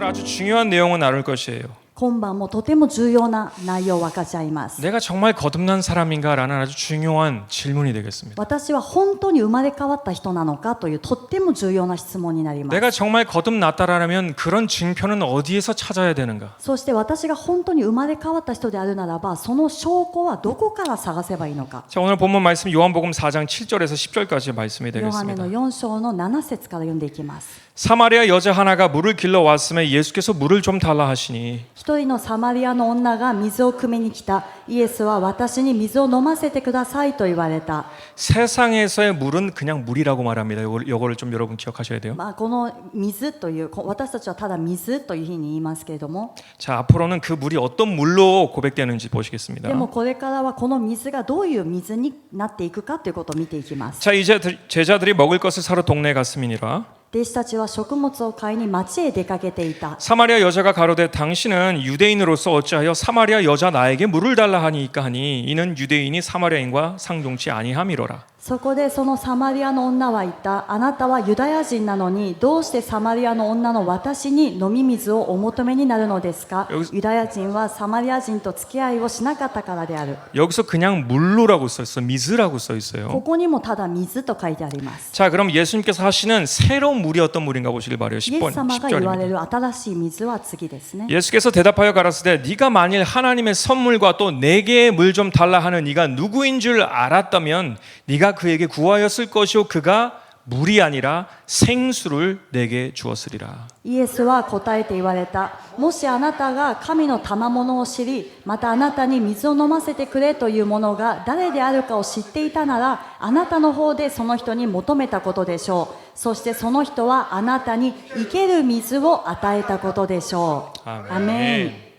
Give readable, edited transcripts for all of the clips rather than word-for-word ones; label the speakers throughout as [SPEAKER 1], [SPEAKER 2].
[SPEAKER 1] 아주 중요한 내용을 나눌 것이에요.
[SPEAKER 2] 今晩もとても重要な内容を分かち合います。
[SPEAKER 1] 내가 정말 거듭난 사람인가라는 아주 중요한 질문이 되겠습니다.
[SPEAKER 2] 私は本当に生まれ変わった人なのかというとっても重要な質問になります。
[SPEAKER 1] 내가 정말 거듭났다라면 그런 증표는 어디에서 찾아야 되는가?
[SPEAKER 2] そして私が本当に生まれ変わった人であるならば、その証拠はどこから探せばいいのか。
[SPEAKER 1] 자, 오늘 본문 말씀 요한복음 4장 7절에서 10절까지 말씀이
[SPEAKER 2] ヨハネの
[SPEAKER 1] 되겠습니다.
[SPEAKER 2] 4章の7節から読んでいきます。
[SPEAKER 1] 사마리아 여자 하나가 물을 길러 왔음에 예수께서 물을 좀 달라 하시니
[SPEAKER 2] 一人のサマリアの女が水を汲みに来た。イエスは私に水を飲ませてくださいと言われた。
[SPEAKER 1] 세상에서의 물은 그냥 물이라고 말합니다. 요거를 좀 여러분 기억하셔야 돼요.
[SPEAKER 2] この水という、私たちはただ水というふうに言いますけれども、
[SPEAKER 1] 자, 앞으로는 그 물이 어떤 물로 고백되는지 보시겠습니다.
[SPEAKER 2] でもこれからはこの水がどういう水になっていくかということを見ていきます。
[SPEAKER 1] 자, 이제 제자들이 먹을 것을 사러 동네에 갔음이니라.
[SPEAKER 2] 弟子たちは食物を買いに町へ出かけていた。
[SPEAKER 1] 사마리아 여자가 가로되 당신은 유대인으로서 어찌하여 사마리아 여자 나에게 물을 달라 하니까 하니 이는 유대인이 사마리아인과 상종치 아니함이로라.
[SPEAKER 2] そこでそのサマリアの女は言った。あなたはユダヤ人なのにどうしてサマリアの女の私に飲み水をお求めになるのですか。ユダヤ人はサマリア人と付き合いをしなかったからである。
[SPEAKER 1] 여기서 그냥 물로라고 써 있어. 미즈라고 써
[SPEAKER 2] こ
[SPEAKER 1] 있어요.
[SPEAKER 2] こにもただ水と書いてあります。
[SPEAKER 1] 자, 그럼 예수님께서 하시는 새로운 물이 어떤 물인가 보시길 바래요.
[SPEAKER 2] イエス
[SPEAKER 1] 10번
[SPEAKER 2] 様が言われ
[SPEAKER 1] 10절입니다.
[SPEAKER 2] る新しい水は次ですね。
[SPEAKER 1] 예수께서 대답하여 가라사대 네가 만일 하나님의 선물과 또 내게 물 좀 달라 하는 이가 누구인 줄 알았다면 네가 그에게 구하였을 것이요 그가 물이 아니라 생수를 내게 주었으리라.
[SPEAKER 2] イエスは答えて言われた。もしあなたが神の賜物を知り、またあなたに水を飲ませてくれというものが誰であるかを知っていたなら、あなたの方でその人に求めたことでしょう。そしてその人はあなたに生ける水を与えたことでしょう。アメン。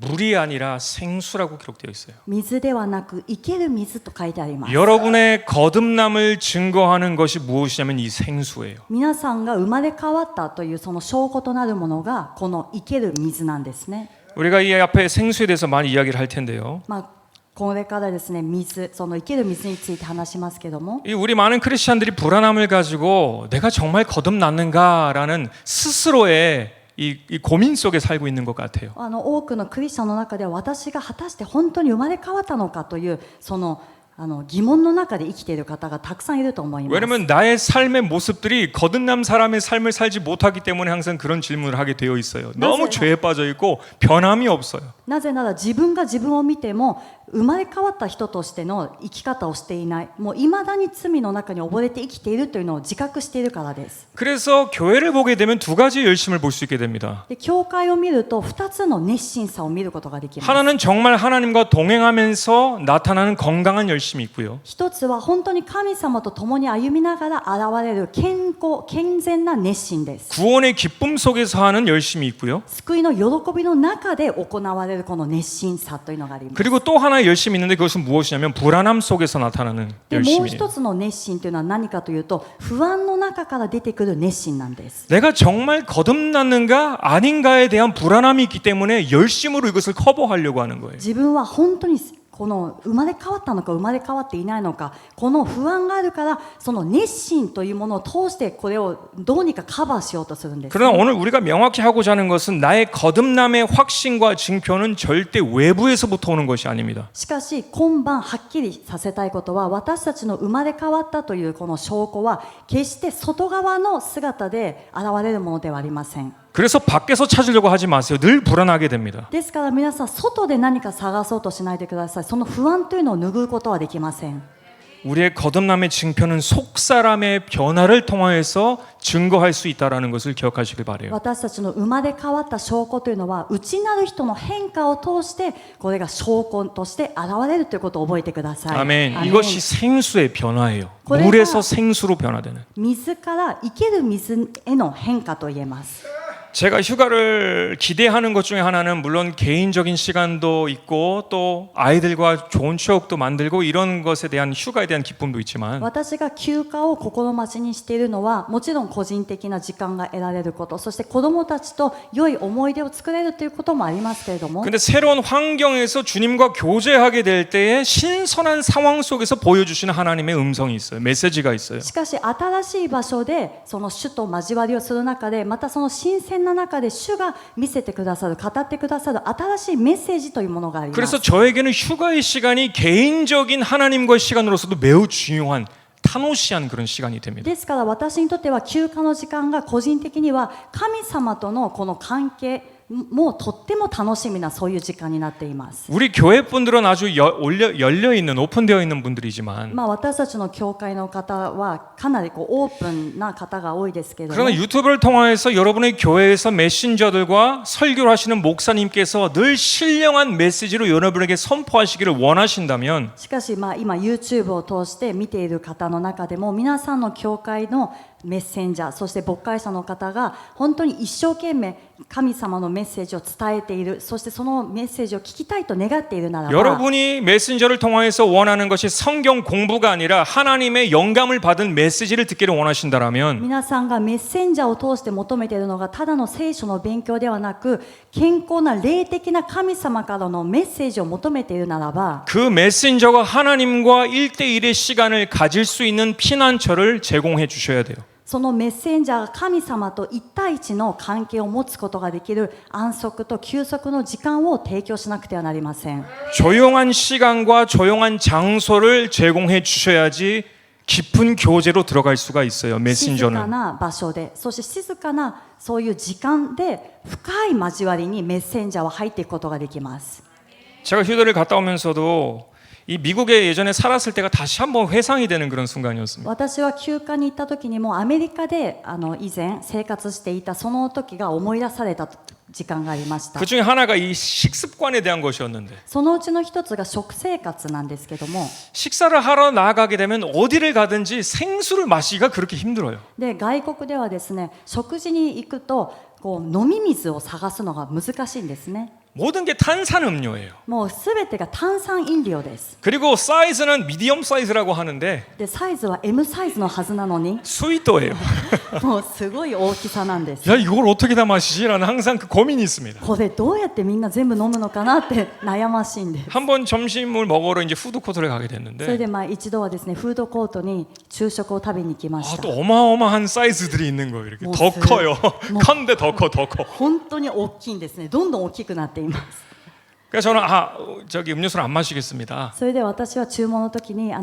[SPEAKER 1] 물이 아니라 생수라고 기록되어 있어요.
[SPEAKER 2] 水ではなく生ける水と書いてあります。
[SPEAKER 1] 여러분의 거듭남을 증거하는 것이 무엇이냐면 이 생수예요.
[SPEAKER 2] 皆さんが生まれ変わったというその証拠となるものがこの生ける水なんですね。
[SPEAKER 1] 우리가 이 앞에 생수에 대해서 많이 이야기를 할 텐데요.
[SPEAKER 2] これからですね、水、その生ける水について話しますけども、
[SPEAKER 1] 이 우리 많은 크리스천들이 불안함을 가지고 내가 정말 거듭났는가라는 스스로의 이 고민 속에 살고 있는 것 같아요.
[SPEAKER 2] 多くのクリスチャンの中では私が果たして本当に生まれ変わったのかというその疑問の中で生きている方がたくさんいると思います。
[SPEAKER 1] 왜냐하면 나의 삶의 모습들이 거듭남 사람의 삶을 살지 못하기 때문에 항상 그런 질문을 하게 되어 있어요. 너무 죄에 빠져 있고 변함이 없어요.
[SPEAKER 2] なぜなら自分が自分を見ても生まれ変わった人としての生き方をしていない、もう未だに罪の中に溺れて生きているというのを自覚しているからです。
[SPEAKER 1] 그래서 교회를 보게 되면 두 가지 열심을 볼 수 있게 됩니다.
[SPEAKER 2] で、教会を見ると2つの熱心さを見ることができます。
[SPEAKER 1] 하나는 정말 하나님과 동행하면서 나타나는 건강한 열심이 있고요.
[SPEAKER 2] 一つは本当に神様と共に歩みながら現れる健康、健全な熱心です。
[SPEAKER 1] 구원의 기쁨 속에서 하는 열심이 있고요.
[SPEAKER 2] 救いの喜びの中で行われるこの熱心さというのがあります。
[SPEAKER 1] 그리고 또 하나의 열심이 있는데 그것은 무엇이냐면 불안함 속에서 나타나는
[SPEAKER 2] でもう
[SPEAKER 1] 열심이에요.
[SPEAKER 2] 一つの熱心というのは何かというと不安の中から出てくる熱心なんです。
[SPEAKER 1] 내가 정말 거듭났는가 아닌가에 대한 불안함이 있기 때문에 열심으로 이것을 커버하려고 하는 거예요.
[SPEAKER 2] 自分は本当にこの生まれ変わったのか生まれ変わっていないのか、この不安があるからその熱心というものを通してこれをどうにかカバーしようとするんです。
[SPEAKER 1] 그러나 오늘 우리가 명확히 하고자 하는 것은 나의 거듭남의 확신과 증표는 절대 외부에서부터 오는 것이 아닙니다.
[SPEAKER 2] しかし今晩はっきりさせたいことは、私たちの生まれ変わったというこの証拠は決して外側の姿で現れるものではありません。
[SPEAKER 1] 그래서 밖에서 찾으려고 하지 마세요. 늘 불안하게 됩니다.
[SPEAKER 2] ですから皆さん外で何か探そうとしないでください。その不安というのを拭うことはできません。
[SPEAKER 1] 우리의 거듭남의 증표는 속사람의 변화를 통하여서 증거할 수 있다는 것을 기억하시길 바라요.
[SPEAKER 2] 私たちの生まれ変わった証拠というのは内なる人の変化を通してこれが証拠として現れるということを覚えてください。
[SPEAKER 1] 아멘. 이것이 생수의 변화예요.
[SPEAKER 2] 그래서-
[SPEAKER 1] 물에서 생수로 변화되는.
[SPEAKER 2] 水から生ける水への変化と言えます。
[SPEAKER 1] 제가 휴가를 기대하는 것 중에 하나는 물론 개인적인 시간도 있고 또 아이들과 좋은 추억도 만들고 이런 것에 대한 휴가에 대한 기쁨도 있지만
[SPEAKER 2] 私が休暇を心待ちにしているのはもちろん個人的な時間が得られること、そして子どもたちと良い思い出を作れるということもありますけれども、
[SPEAKER 1] 근데 새로운 환경에서 주님과 교제하게 될 때에 신선한 상황 속에서 보여주시는 하나님의 음성이 있어요. 메시지가 있어요.
[SPEAKER 2] しかし新しい場所でその主と交わりをする中でまたその新鮮然な中で主が見せてくださる、語ってくださる新しいメッセージというものがあります。
[SPEAKER 1] 그래서 저에게는 휴가의 시간이 개인적인 하나님과의 시간으로서도 매우 중요한 타노시한 그런 시간이 됩니다.
[SPEAKER 2] ですから私にとっては休暇の時間が個人的には神様とのこの関係もうとっても楽しみなそういう時間になっています。
[SPEAKER 1] 우리 교회 분들은 아주 열려 있는 오픈되어 있는 분들이지만
[SPEAKER 2] 私たちの教会の方はかなりオープンな方が多いですけれども、
[SPEAKER 1] 그러나 유튜브를 통해서 여러분의 교회에서 메신저들과 설교를 하시는 목사님께서 늘 신령한 메시지로 여러분에게 선포하시기를 원하신다면
[SPEAKER 2] しかし今 YouTube を通して見ている方の中でも皆さんの教会のメッセンジャー、そして牧会者の方が本当に一生懸命神様のメッセージを伝えている、そしてそのメッセージを聞きたいと願っているならば、
[SPEAKER 1] 여러분이 메신저를 통해서 원하는 것이 성경 공부가 아니라 하나님의 영감을 받은 메시지를 듣기를 원하신다라면
[SPEAKER 2] 皆さんがメッセンジャーを通して求めているのがただの聖書の勉強ではなく、健康な霊的な神様からのメッセージを求めているならば、
[SPEAKER 1] 그 메신저가 하나님과 1대1의 시간을 가질 수 있는 피난처를 제공해 주셔야 돼요.
[SPEAKER 2] そのメッセンジャーが神様と一対一の関係を持つことができる安息と休息の時間を提供しなくてはなりません。
[SPEAKER 1] 조용한 시간과 조용한 장소를 제공해 주셔야지 깊은 교제로 들어갈 수가 있어요.
[SPEAKER 2] 静か
[SPEAKER 1] 메신저는.
[SPEAKER 2] な場所で、そして静かなそういう時間で深い交わりにメッセンジャーは入っていくことができます。
[SPEAKER 1] 제가 휴대를 갔다 오면서도 이 미국에 예전에 살았을 때가 다시 한번 회상이 되는 그런 순간이었습니다.
[SPEAKER 2] 私は休暇に行った時にもアメリカで以前生活していたその時が思い出された時間がありました。
[SPEAKER 1] 그 중에 하나가 이 식습관에 대한 것이었는데
[SPEAKER 2] そのうちの一つが食生活なんですけども、
[SPEAKER 1] 식사를 하러 나가게 되면 어디를 가든지 생수를 마시기가 그렇게 힘들어요.
[SPEAKER 2] で外国ではですね、食事に行くと飲み水を探すのが難しいんですね。
[SPEAKER 1] 모든 게 탄산음료예요.
[SPEAKER 2] もうすべてが炭酸飲料です。
[SPEAKER 1] 그리고 사이즈는 미디엄 사이즈라고 하는데
[SPEAKER 2] でサイズは M サイズのはずなのに
[SPEAKER 1] 스위터예요.
[SPEAKER 2] もうすごい大きさなんです。
[SPEAKER 1] 야 이걸 어떻게 다 마시지라는 항상 그 고민이 있습니다.
[SPEAKER 2] これどうやってみんな全部飲むのかなって悩ましいんです。
[SPEAKER 1] 한번 점심을 먹으러 이제 푸드코트를 가게
[SPEAKER 2] それ
[SPEAKER 1] 됐는데
[SPEAKER 2] で一度はですね、フードコートに昼食を食べに行きまし
[SPEAKER 1] 아,
[SPEAKER 2] た。
[SPEAKER 1] 또 어마어마한 사이즈들이 있는 거예요. 이렇게
[SPEAKER 2] 뭐,
[SPEAKER 1] 더 커요.
[SPEAKER 2] 뭐.
[SPEAKER 1] 큰데 더 커, 더 커.
[SPEAKER 2] 本当に大きいんですね。どんどん大きくなっています。
[SPEAKER 1] 그래서 저는 저기 음료수를 안 마시겠습니다.
[SPEAKER 2] それで私は注文の時に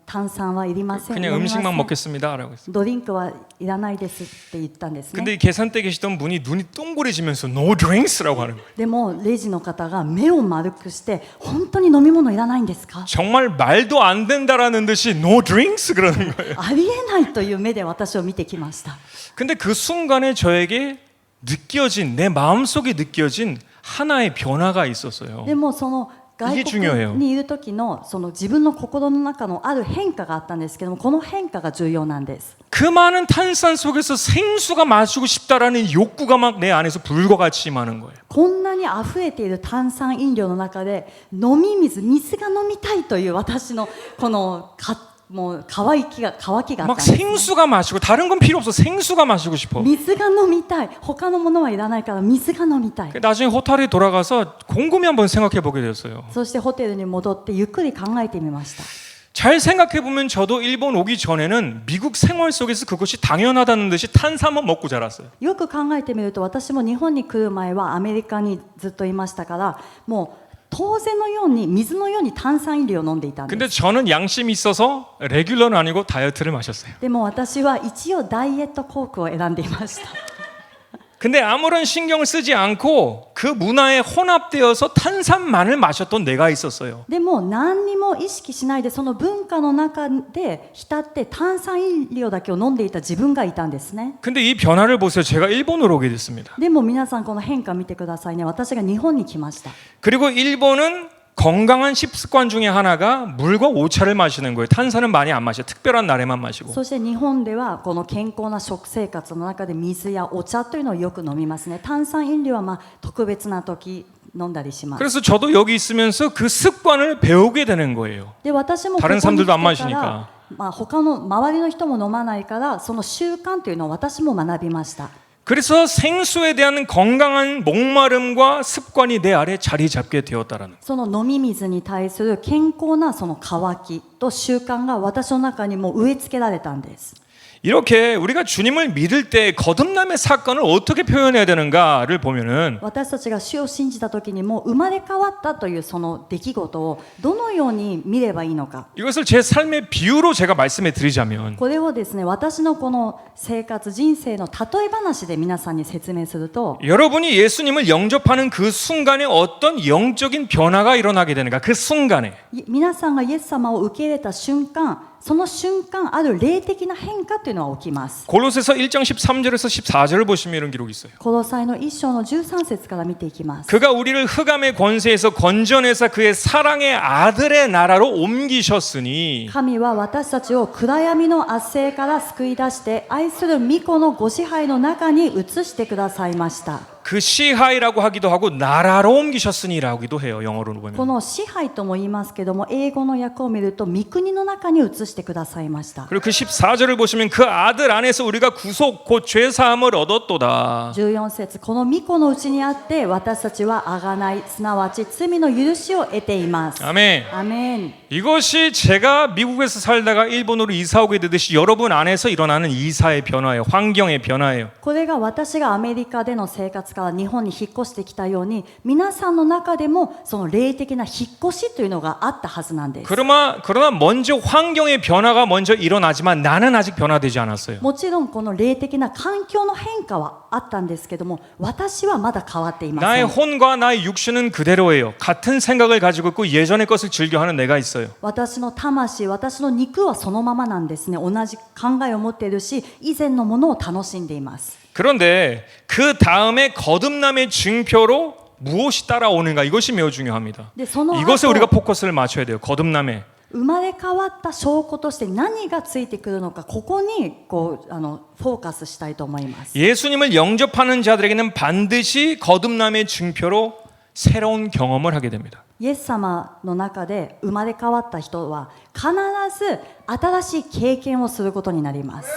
[SPEAKER 2] 炭酸はいりません。
[SPEAKER 1] 그냥
[SPEAKER 2] 飲みません
[SPEAKER 1] 음식만 먹겠습니다라고 했어요.
[SPEAKER 2] ドリンクはいらないですって言ったんですね。
[SPEAKER 1] 근데 이 계산대 계시던 분이 눈이 동그래지면서 No drinks라고 하는 거예요.
[SPEAKER 2] でもレジの方が目を丸くして本当に飲み物いらないんですか？
[SPEAKER 1] 정말 말도 안 된다라는 듯이 No drinks 그러는 거예요.
[SPEAKER 2] ありえないという目で私を見てきました。
[SPEAKER 1] 근데 그 순간에 저에게 느껴진 내 마음속에 느껴진 하나의 변화가 있었어요.
[SPEAKER 2] でもその外
[SPEAKER 1] 이게 중요해요.
[SPEAKER 2] 国にいる時のその自分の心の中のある変化があったんですけども、この変化が重要なんです。
[SPEAKER 1] 그 많은 탄산 속에서 생수가 마시고 싶다라는 욕구가 막 내 안에서 불과 같이 임하는 거예요.
[SPEAKER 2] こんなに溢れている炭酸飲料の中で水が飲みたいという私のこのもう乾きがあったん
[SPEAKER 1] 막
[SPEAKER 2] ですね。
[SPEAKER 1] 생수가 마시고 다른 건 필요 없어. 생수가 마시고 싶어.
[SPEAKER 2] 水が飲みたい。他のものはいらないから水が飲みたい。
[SPEAKER 1] 나중에 호텔에 돌아가서 곰곰이 한번 생각해 보게 됐어요.
[SPEAKER 2] そしてホテルに戻ってゆっくり考えてみました。
[SPEAKER 1] 잘 생각해 보면 저도 일본 오기 전에는 미국 생활 속에서 그것이 당연하다는 듯이 탄산만 먹고 자랐어요.
[SPEAKER 2] よく考えてみると私も日本に来る前はアメリカにずっといましたから、もう当然のように水のように炭酸飲料を飲んでいたんです。
[SPEAKER 1] 근데 저는 양심이 있어서 레귤러는 아니고 다이어트를 마셨어요.
[SPEAKER 2] でも私は一応ダイエットコークを選んでいました。
[SPEAKER 1] 근데 아무런 신경을 쓰지 않고 그 문화에 혼합되어서 탄산만을 마셨던 내가 있었어요.
[SPEAKER 2] でも何にも意識しないでその文化の中で浸って炭酸飲料だけを飲んでいた自分がいたんですね。
[SPEAKER 1] 근데 이 변화를 보세요. 제가 일본으로 오게 됐습니다.
[SPEAKER 2] でも皆さんこの変化見てくださいね。私が日本に来ました。
[SPEAKER 1] 그리고 일본은 건강한 식습관 중에 하나가 물과 오차를 마시는 거예요. 탄산은 많이 안 마셔요. 특별한 날에만 마시고.
[SPEAKER 2] そして日本ではこの健康な食生活の中で水やお茶というのをよく飲みますね。炭酸飲料は特別な時飲んだりします。
[SPEAKER 1] 그래서 저도 여기 있으면서 그 습관을 배우게 되는 거예요.
[SPEAKER 2] で私もここ
[SPEAKER 1] 다른
[SPEAKER 2] に来
[SPEAKER 1] 사람들도
[SPEAKER 2] て
[SPEAKER 1] 안
[SPEAKER 2] か
[SPEAKER 1] 마시니까.
[SPEAKER 2] ら、他の周りの人も飲まないからその習慣というのを私も学びました。
[SPEAKER 1] 그래서 생수에 대한 건강한 목마름과 습관이 내 안에 자리 잡게 되었다라는.
[SPEAKER 2] その飲み水に対する健康なその渇きと習慣が私の中にも植え付けられたんです。
[SPEAKER 1] 이렇게 우리가 주님을 믿을 때 거듭남의 사건을 어떻게 표현해야 되는가를 보면은
[SPEAKER 2] 私たちが主を信じた時にもう生まれ変わったというその出来事をどのように見ればいいのか
[SPEAKER 1] 이것을 제 삶의 비유로 제가 말씀해 드리자면
[SPEAKER 2] これをですね私のこの生活人生の例え話で皆さんに説明すると
[SPEAKER 1] 여러분이 예수님을 영접하는 그 순간에 어떤 영적인 변화가 일어나게 되는가 그 순간에
[SPEAKER 2] 皆さんがイエス様を受け入れた瞬間その瞬間ある霊的な変化というのは起きます
[SPEAKER 1] 골로새서 1장 13절에서 14절을 보시면 이런 기록이 있어요.
[SPEAKER 2] コロサイの1章の13節から見ていきます
[SPEAKER 1] 그가 우리를 흑암의 권세에서 건져내사 그의 사랑의 아들의 나라로 옮기셨으니
[SPEAKER 2] 神は私たちを暗闇の圧政から救い出して愛する御子のご支配の中に移してくださいました
[SPEAKER 1] 그 시하이라고 하기도 하고 나라로 옮기셨으니라고도 해요. 영어로
[SPEAKER 2] こ
[SPEAKER 1] 보면.
[SPEAKER 2] の支配とも言いますけども英語の訳を見ると御国の中に移してくださいました
[SPEAKER 1] 그리고 그 14절을 보시면 그 아들 안에서 우리가 구속 곧 죄사함을 얻었도다.
[SPEAKER 2] 14節この御子のうちにあって私たちは贖いすなわち罪の許しを得ています
[SPEAKER 1] 아멘.
[SPEAKER 2] アメン
[SPEAKER 1] 이것이 제가 미국에서 살다가 일본으로 이사 오게 되듯이 여러분 안에서 일어나는 이사의 변화예요. 환경의 변화예요.
[SPEAKER 2] これが私がアメリカでの生活から日本に引っ越してきたように皆さんの中でもその霊的な引っ越しというのがあったはずなんです
[SPEAKER 1] 그러나 먼저 환경의 변화가 먼저 일어나지만 나는 아직 변화되지 않았어요.
[SPEAKER 2] もちろんこの霊的な環境の変化はあったんですけども私はまだ変わっていませ
[SPEAKER 1] 나의
[SPEAKER 2] ん
[SPEAKER 1] 혼과 나의 육신은 그대로예요. 같은 생각을 가지고 있고 예전의 것을 즐겨하는 내가 있어요.
[SPEAKER 2] 私の魂私の肉はそのままなんですね同じ考えを持っているし以前のものを楽しんでいます
[SPEAKER 1] 그런데 그 다음에 거듭남의 증표로 무엇이 따라오는가 이것이 매우 중요합니다.
[SPEAKER 2] 네, 선호
[SPEAKER 1] 이것에
[SPEAKER 2] 하고-
[SPEAKER 1] 우리가 포커스를 맞춰야 돼요. 거듭남에.
[SPEAKER 2] 生まれ変わった証拠として何がついてくるのかここにこうフォーカスしたいと思います
[SPEAKER 1] 예수님을 영접하는 자들에게는 반드시 거듭남의 증표로 새로운 경험을 하게 됩니다.
[SPEAKER 2] イエス様の中で生まれ変わった人は必ず新しい経験をすることになります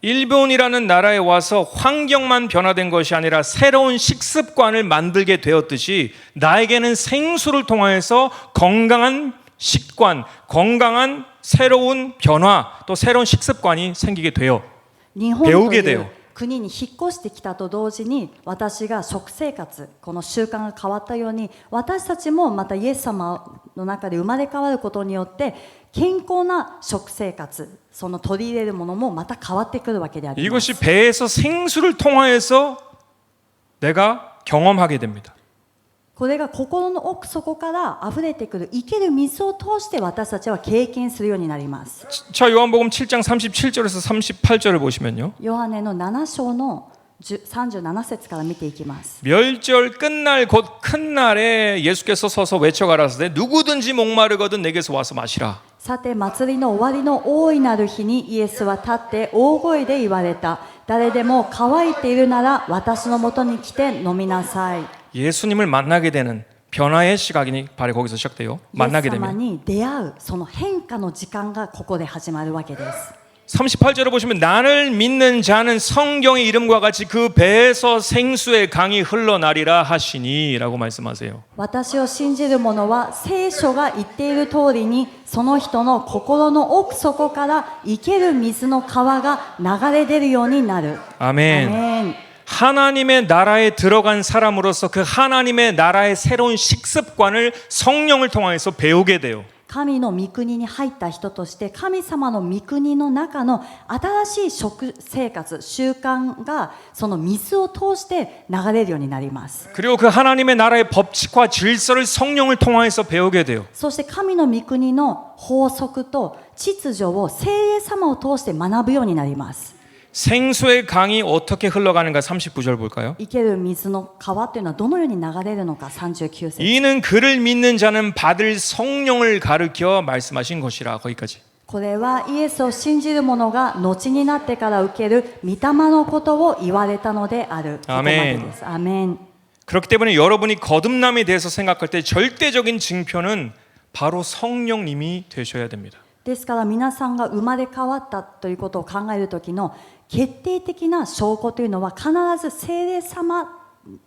[SPEAKER 1] 일본이라는 나라에 와서 환경만 변화된 것이 아니라 새로운 식습관을 만들게 되었듯이 나에게는 생수를 통하여서 건강한 식관, 건강한 새로운 변화, 또 새로운 식습관이 생기게 돼요.
[SPEAKER 2] 日本と
[SPEAKER 1] 배우게
[SPEAKER 2] い
[SPEAKER 1] 돼요
[SPEAKER 2] う国に引っ越してきたと同時に私が食生活この習慣が変わったように私たちもまたイエス様の中で生まれ変わることによって健康な食生活その取り入れるものもまた変わってくるわけであります
[SPEAKER 1] 이것이 배에서 생수를 통하여서 내가 경험하게 됩니다.
[SPEAKER 2] これが心の奥底から溢れてくる生ける水を通して私たちは経験するようになります
[SPEAKER 1] 자, 요한복음 7장 37절에서 38절을 보시면요.
[SPEAKER 2] ヨハネの7章の37節から見ていきます
[SPEAKER 1] 멸절 끝날 곧 큰 날에 예수께서 서서 외쳐가라사대 누구든지 목마르거든 내게서 와서 마시라.
[SPEAKER 2] さて祭りの終わりの大いなる日にイエスは立って大声で言われた誰でも乾いているなら私のもとに来て飲みなさい
[SPEAKER 1] 예수님을 만나게 되는 변화의 시각이 바로 거기서 시작돼요.
[SPEAKER 2] イエス
[SPEAKER 1] 만나게
[SPEAKER 2] 様
[SPEAKER 1] 되면
[SPEAKER 2] に出会うその変化の時間がここで始まるわけです
[SPEAKER 1] 38절을 보시면 나를 믿는 자는 성경의 이름과 같이 그 배에서 생수의 강이 흘러나리라 하시니라고 말씀하세요.
[SPEAKER 2] 私を信じる者は聖書が言っている通りにその人の心の奥底から生ける水の川が流れ出るようになる
[SPEAKER 1] 아멘.
[SPEAKER 2] アメン
[SPEAKER 1] 하나님의 나라에 들어간 사람으로서 그 하나님의 나라의 새로운 식습관을 성령을 통해서 배우게 돼요.
[SPEAKER 2] 神の御国に入った人として神様の御国の中の新しい食生活習慣がその水を通して流れるようになります
[SPEAKER 1] 그리고 그 하나님의 나라의 법칙과 질서를 성령을 통해서 배우게 돼요.
[SPEAKER 2] そして神の御国の法則と秩序を聖霊様を通して学ぶようになります
[SPEAKER 1] 생수의 강이 어떻게 흘러가는가 39절 볼까요?
[SPEAKER 2] 生ける水の川というのはどのように流れるのか39節
[SPEAKER 1] 이는 그를 믿는 자는 받을 성령을 가르켜 말씀하신 것이라 거기까지.
[SPEAKER 2] これはイエスを信じる者が後になってから受ける御霊のことを言われたのであるここまでですアメン
[SPEAKER 1] 그렇기 때문에 여러분이 거듭남에 대해서 생각할 때 절대적인 증표는 바로 성령님이 되셔야 됩니다.
[SPEAKER 2] ですから皆さんが生まれ変わったということを考える時の決定的な証拠というのは必ず聖霊様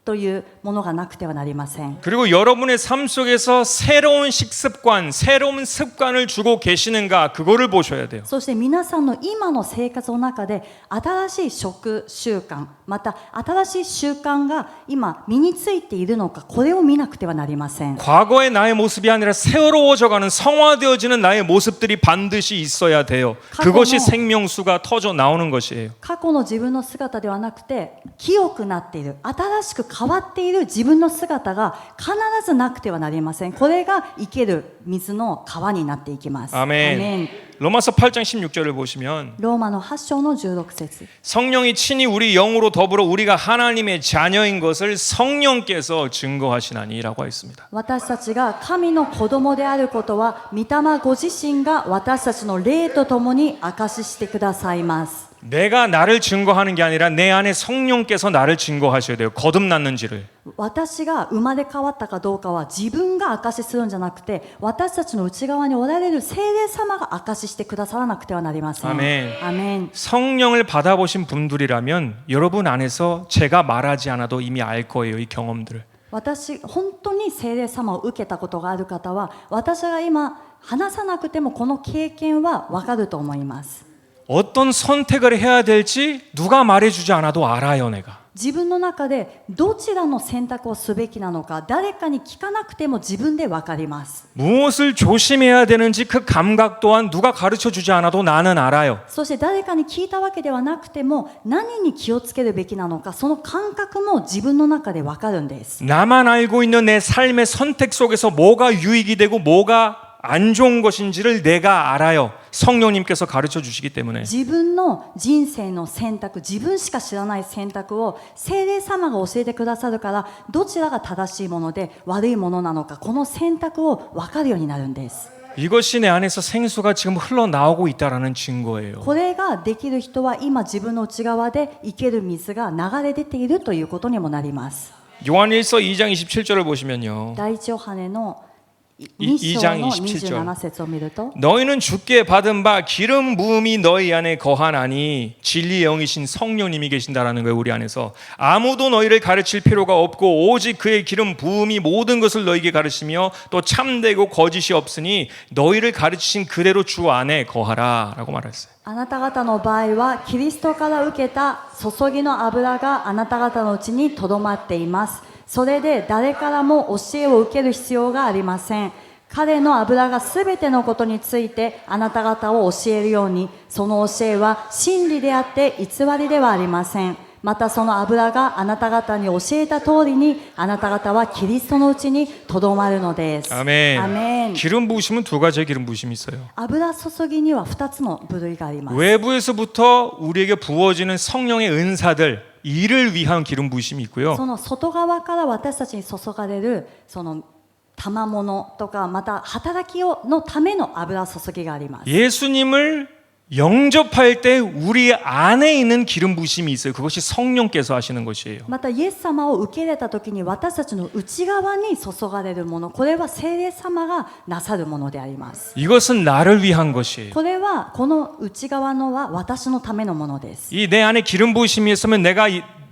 [SPEAKER 2] というものがなくてはなりません。
[SPEAKER 1] 그리고 여러분의 삶 속에서 새로운 식습관, 새로운 습관을 주고 계시는가 그거를 보셔야 돼요.
[SPEAKER 2] そして皆さんの今の生活の中で新しい食習慣、また新しい習慣が今身についているのか、これを見なくてはなりません。
[SPEAKER 1] 과거의 나의 모습이 아니라 새로워져가는 성화되어지는 나의 모습들이 반드시 있어야 돼요. 그것이 생명수가 터져 나오는 것이에요.
[SPEAKER 2] 過去の自分の姿ではなくて、清くなっている、新しく変わっている自分の姿が必ずなくてはなりません。これが生ける水の川になっていきます。
[SPEAKER 1] 아멘. 로마서 8장 16절을 보시면
[SPEAKER 2] ローマの8章の16節
[SPEAKER 1] 성령이 친히 우리 영으로 더불어 우리가 하나님의 자녀인 것을 성령께서 증거하시나니라고 했습니다.
[SPEAKER 2] 私たちが神の子供であることは、御霊ご自身が私たちの霊とともに証ししてくださいます。
[SPEAKER 1] 내가 나를 증거하는 게 아니라 내 안에 성령께서 나를 증거하셔야 돼요. 거듭났는지를.
[SPEAKER 2] 私が生まれ変わったかどうかは自分が証しするんじゃなくて、私たちの内側におられる聖霊様が証ししてくださらなくてはなりません。
[SPEAKER 1] 아멘.
[SPEAKER 2] アメン。
[SPEAKER 1] 성령을 받아보신 분들이라면 여러분 안에서 제가 말하지 않아도 이미 알 거예요. 이 경험들을.
[SPEAKER 2] 本当に聖霊様を受けたことがある方は、私が今話さなくてもこの経験はわかると思います。
[SPEAKER 1] 어떤 선택을 해야 될지 누가 말해주지 않아도 알아요, 내가.
[SPEAKER 2] 自分の中でどちらの選択をすべきなのか、誰かに聞かなくても自分でわかります。
[SPEAKER 1] 무엇을 조심해야 되는지 그 감각 또한 누가 가르쳐주지 않아도 나는 알아요.
[SPEAKER 2] そして誰かに聞いたわけではなくても、何に気をつけるべきなのか、その感覚も自分の中でわかるんです。
[SPEAKER 1] 나만 알고 있는 내 삶의 선택 속에서 뭐가 유익이 되고 뭐가 안 좋은 것인지를 내가 알아요. 성령님께서 가르쳐 주시기 때문에.
[SPEAKER 2] 自分の人生の選択、自分しか知らない選択を聖霊様が教えてくださるから、どちらが正しいもので悪いものなのか、この選択を分かるようになるんです。
[SPEAKER 1] 이것이 내 안에서 생수가 지금 흘러나오고 있다라는 증거예요.
[SPEAKER 2] これができる人は今自分の内側で生ける水が流れ出ているということにもなります。
[SPEAKER 1] 요한일서 2장 27절을 보시면요.
[SPEAKER 2] 第一ヨハネの
[SPEAKER 1] 2
[SPEAKER 2] 2章の
[SPEAKER 1] 27
[SPEAKER 2] 27節を見ると、
[SPEAKER 1] 너희는 주께 받은 바 기름 부음이 너희 안에 거하나니 진리의 영이신 성령님이 계신다라는 거예요. 우리 안에서 아무도 너희를 가르칠 필요가 없고 오직 그의 기름 부음이 모든 것을 너희에게 가르치며 또 참되고 거짓이 없으니 너희를 가르치신 그대로 주 안에 거하라라고 말했어요.
[SPEAKER 2] あなた方の場合はキリストから受けた注ぎの油があなた方のうちにとどまっています。それで誰からも教えを受ける必要がありません。彼の油がすべてのことについてあなた方を教えるように、その教えは真理であって偽りではありません。またその油があなた方に教えた通りに、あなた方はキリストのうちにとどまるのです。
[SPEAKER 1] 아멘.
[SPEAKER 2] アメン。
[SPEAKER 1] 기름 부으심은 두 가지의 기름 부으심이 있어요.
[SPEAKER 2] 油注ぎには2つの部類があります。
[SPEAKER 1] 외부에서부터 우리에게 부어지는 성령의 은사들 이를 위한 기름 부으심이 있고요.
[SPEAKER 2] その外側から私たちに注がれるその賜物とか、また働きのための油注ぎがあります。
[SPEAKER 1] 예수님을 영접할 때 우리 안에 있는 기름 부으심이 있어요. 그것이 성령께서 하시는 것이에요.
[SPEAKER 2] またイエス様を受け入れた時に私たちの内側に注がれるもの、これは聖霊様がなさるものであります。
[SPEAKER 1] 이것은 나를 위한 것이에요.
[SPEAKER 2] これはこの内側のは私のためのものです。
[SPEAKER 1] 이 내 안에 기름 부으심이 있으면 내가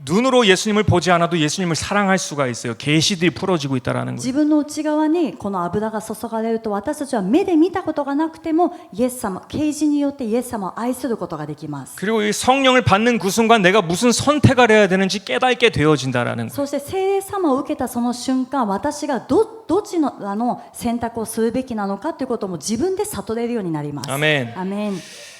[SPEAKER 1] 눈으로 예수님을 보지 않아도 예수님을 사랑할 수가 있어요. 계시들이 풀어지고 있다라는 거예요.
[SPEAKER 2] 自分の内側にこの油が注がれると、私たちは目で見たことがなくてもイエス様、啓示によってイエス様を愛することができます。
[SPEAKER 1] 그리고 이 성령을 받는 그 순간 내가 무슨 선택을 해야 되는지 깨닫게 되어진다라는 거예요.
[SPEAKER 2] そして聖霊様を受けたその瞬間、私がどちらの選択をするべきなのかということも自分で悟れるようになります。
[SPEAKER 1] 아멘.
[SPEAKER 2] アメン。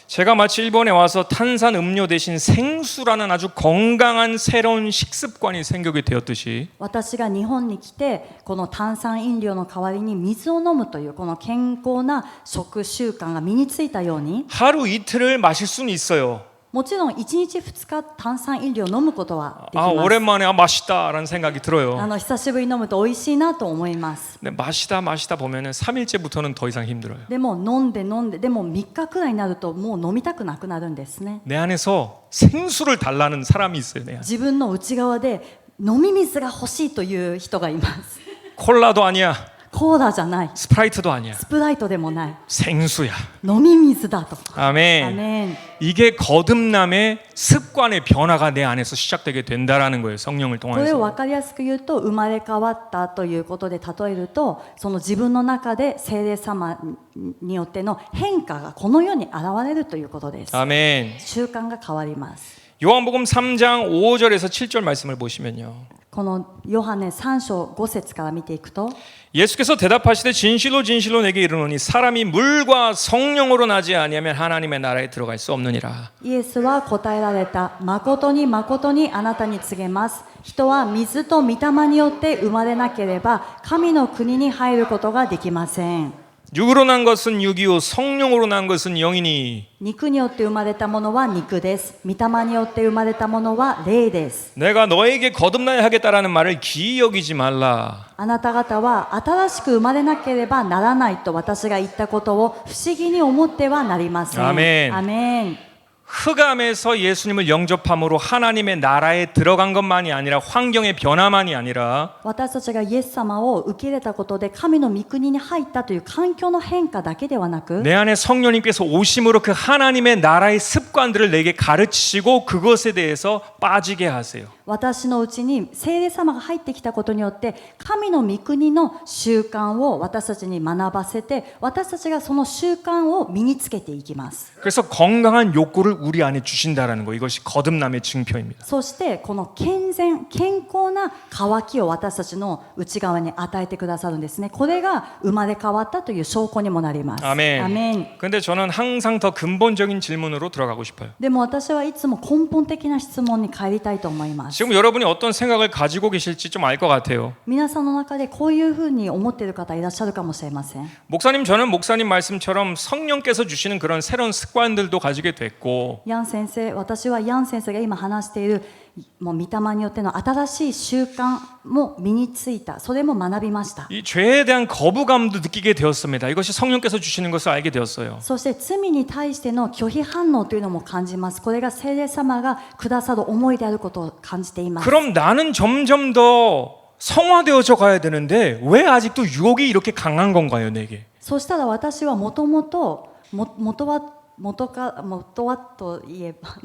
[SPEAKER 1] 제가 마치 일본에 와서 탄산 음료 대신 생수라는 아주 건강한 새로운 식습관이 생기게 되었듯이
[SPEAKER 2] 私が日本に来てこの炭酸飲料の代わりに水を飲むというこの健康な食習慣が身についたように、
[SPEAKER 1] 하루 이틀을 마실 수는 있어요.
[SPEAKER 2] もちろん1日2日炭酸飲料を飲むことはできま
[SPEAKER 1] 아
[SPEAKER 2] す。
[SPEAKER 1] 오랜만에 맛있다라는 생각이 들어요.
[SPEAKER 2] 久しぶりに飲むと美味しいなと思います。
[SPEAKER 1] 근데 마시다 보면은 3일째부터는 더 이상 힘들어요.
[SPEAKER 2] でも飲んででも3日くらいになるともう飲みたくなくなるんですね。
[SPEAKER 1] 내 안에서 생수를 달라는 사람이 있어요. 내 안에.
[SPEAKER 2] 自分の内側で飲み水が欲しいという人がいます。
[SPEAKER 1] 콜라도 아니야.
[SPEAKER 2] コーラじゃない、
[SPEAKER 1] 스프라이트도 아니야.
[SPEAKER 2] スプライトでもない、
[SPEAKER 1] 생수야.
[SPEAKER 2] 飲み水だと。
[SPEAKER 1] 아멘.
[SPEAKER 2] アメン。
[SPEAKER 1] 이게 거듭남의 습관의 변화가 내 안에서 시작되게 된다라는 거예요. 성령을
[SPEAKER 2] これを
[SPEAKER 1] 통해서.
[SPEAKER 2] 分かりやすく言うと、生まれ変わったということで例えると、その自分の中で聖霊様によっての変化がこの世に現れるということです。
[SPEAKER 1] 아멘.
[SPEAKER 2] 習慣が変わります。
[SPEAKER 1] 요한복음 3장 5절에서 7절 말씀을 보시면요.
[SPEAKER 2] このヨハネ3章5節から見ていくと、
[SPEAKER 1] 예수께서 대답하시되 진실로 진실로 내게 이르노니 사람이 물과 성령으로 나지 아니하면 하나님의 나라에 들어갈 수 없느니라.
[SPEAKER 2] イエスは答えられた。誠に誠にあなたに告げます。人は水と御霊によって生まれなければ神の国に入ることができません。
[SPEAKER 1] 육으로 난 것은 육이요 성령으로 난 것은 영이니
[SPEAKER 2] 肉によって生まれたものは肉です。御霊によって生まれたものは霊です。
[SPEAKER 1] 내가 너에게 거듭나야 하겠다라는 말을 기이 여기지 말라.
[SPEAKER 2] あなた方は新しく生まれなければならないと私が言ったことを不思議に思ってはなりません。
[SPEAKER 1] アメン。
[SPEAKER 2] アメン。
[SPEAKER 1] 흑암에서 예수님을 영접함으로 하나님의 나라에 들어간 것만이 아니라 환경의 변화만이 아니라
[SPEAKER 2] 私たちがイエス様を受け入れたことで神の御国に入ったという環境の変化だけではなく、
[SPEAKER 1] 내 안에 성령님께서 오심으로 그 하나님의 나라의 습관들을 내게 가르치시고 그것에 대해서 빠지게 하세요.
[SPEAKER 2] 私のうちに聖霊様が入ってきたことによって神の御国の習慣を私たちに学ばせて、私たちがその習慣を身につけていきます。
[SPEAKER 1] 그래서 건강한 욕구를 우리 안에 주신다라는 거, 이것이 거듭남의 증표입니다.
[SPEAKER 2] そしてこの健康な渇きを私たちの内側に与えてくださるんですね。これが生まれ変わったという証拠にもなります。
[SPEAKER 1] 아멘.
[SPEAKER 2] アメン。
[SPEAKER 1] 근데 저는 항상 더 근본적인 질문으로 들어가고 싶어요.
[SPEAKER 2] でも私はいつも根本的な質問に帰りたいと思います。
[SPEAKER 1] 지금 여러분이 어떤 생각을 가지고 계실지 좀 알 것 같아요.
[SPEAKER 2] 皆さんの中でこういうふうに思っている方いらっしゃるかもしれません。
[SPEAKER 1] 목사님, 저는 목사님 말씀처럼 성령께서 주시는 그런 새로운 습관들도 가지게 됐고
[SPEAKER 2] ヤン先生、私はヤン先生が今話しているもう御霊によっての新しい習慣も身についた。それも学びました。
[SPEAKER 1] 이 죄에 대한 거부감도 느끼게 되었습니다. 이것이 성령께서 주시는 것을 알게 되었어요.
[SPEAKER 2] そして罪に対しての拒否反応というのも感じます。これが聖霊様がくださる思いであることを感じています。
[SPEAKER 1] 그럼 나는 점점 더 성화되어져 가야 되는데 왜 아직도 유혹이 이렇게 강한 건가요, 내게?
[SPEAKER 2] そしたら私は元はといえば、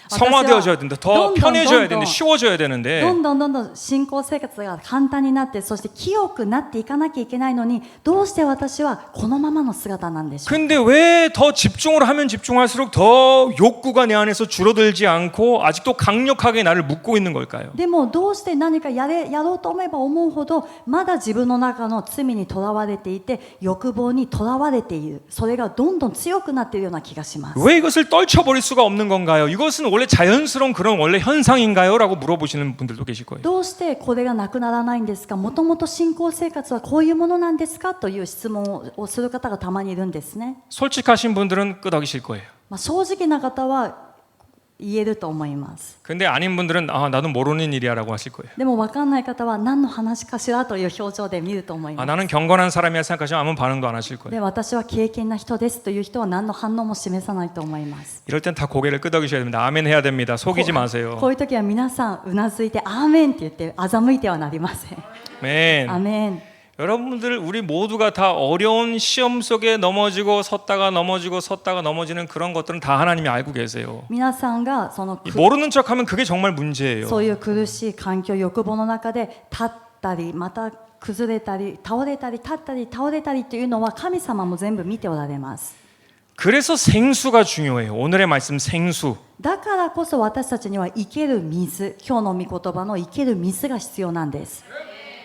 [SPEAKER 1] 성화되어져야 된다. 더 편해져야 되는데, 쉬워져야 되는데.
[SPEAKER 2] どんどん信仰生活が簡単になって、そして清くなっていかなきゃいけないのに、どうして私はこのままの姿なんでしょう。
[SPEAKER 1] 근데 왜 더 집중을 하면 집중할수록 더 욕구가 내 안에서 줄어들지 않고 아직도 강력하게 나를 묶고 있는 걸까요?
[SPEAKER 2] でもどうして何かやろうと思えば思うほどまだ自分の中の罪にとらわれていて、欲望にとらわれている。それがどんどん強くなっているような気がします。
[SPEAKER 1] 왜 이것을 떨쳐버릴 수가 없는 건가요? 이것은 원래 자연스러운 그런 원래 현상인가요? 라고 물어보시는 분들도 계실 거예요.
[SPEAKER 2] どうしてこれがなくならないんですか。もともと信仰生活はこういうものなんですかという質問をする方がたまにいるんですね。
[SPEAKER 1] 솔직하신 분들은 끄덕이실 거예요.
[SPEAKER 2] 正直な方は言えると思います。
[SPEAKER 1] 근데 아닌 분들은 아, 나도 모르는 일이야라고 하실 거예요.
[SPEAKER 2] でも分かんない方は何の話かしらという表情で見ると思い
[SPEAKER 1] 아,
[SPEAKER 2] ます。
[SPEAKER 1] 나는 경건한 사람이야 생각하시면 아무 반응도 안 하실 거예요.
[SPEAKER 2] で、私は敬虔な人ですという人は何の反応も示さないと思います。
[SPEAKER 1] 이럴 땐 다 고개를 끄덕이셔야 됩니다. 아멘 해야 됩니다. 속이지 마세요.
[SPEAKER 2] こういう時は皆さんうなずいてアーメンって言って欺いてはなりません。
[SPEAKER 1] 아멘.
[SPEAKER 2] アメン。
[SPEAKER 1] 여러분들 우리 모두가 다 어려운 시험 속에 넘어지고 섰다가 넘어지는 그런 것들은 다 하나님이 알고 계세요.
[SPEAKER 2] 皆さんがその
[SPEAKER 1] 모르는 척하면 그게 정말 문제예요.
[SPEAKER 2] そういう苦しい環境、欲望の中で立ったりまた崩れたり倒れたり立ったり倒れたりというのは神様も全部見ておられます。
[SPEAKER 1] 그래서 생수가 중요해요. 오늘의 말씀 생수.
[SPEAKER 2] だからこそ私たちには生ける水、今日の御言葉の生ける水が必要なんです。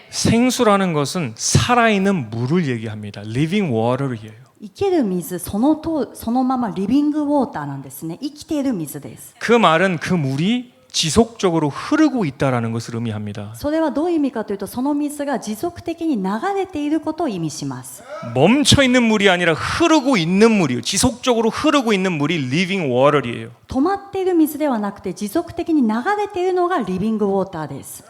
[SPEAKER 1] 생수라는 것은 살아있는 물을 얘기합니다. living water이에요.
[SPEAKER 2] 生ける水、そのままリビングウォーターなんですね。生きている水です。
[SPEAKER 1] 그 말은 그 물이 지속적으로 흐르고 있다라는 것을 의미합니다.
[SPEAKER 2] それはどういう意味かというと、その水が持続的に流れていることを意味します。
[SPEAKER 1] 멈춰 있는 물이 아니라 흐르고 있는 물이에요. 지속적으로 흐르고 있는 물이 living water이에요.
[SPEAKER 2] 止まっている水ではなくて持続的に流れているのがリビングウォーターです。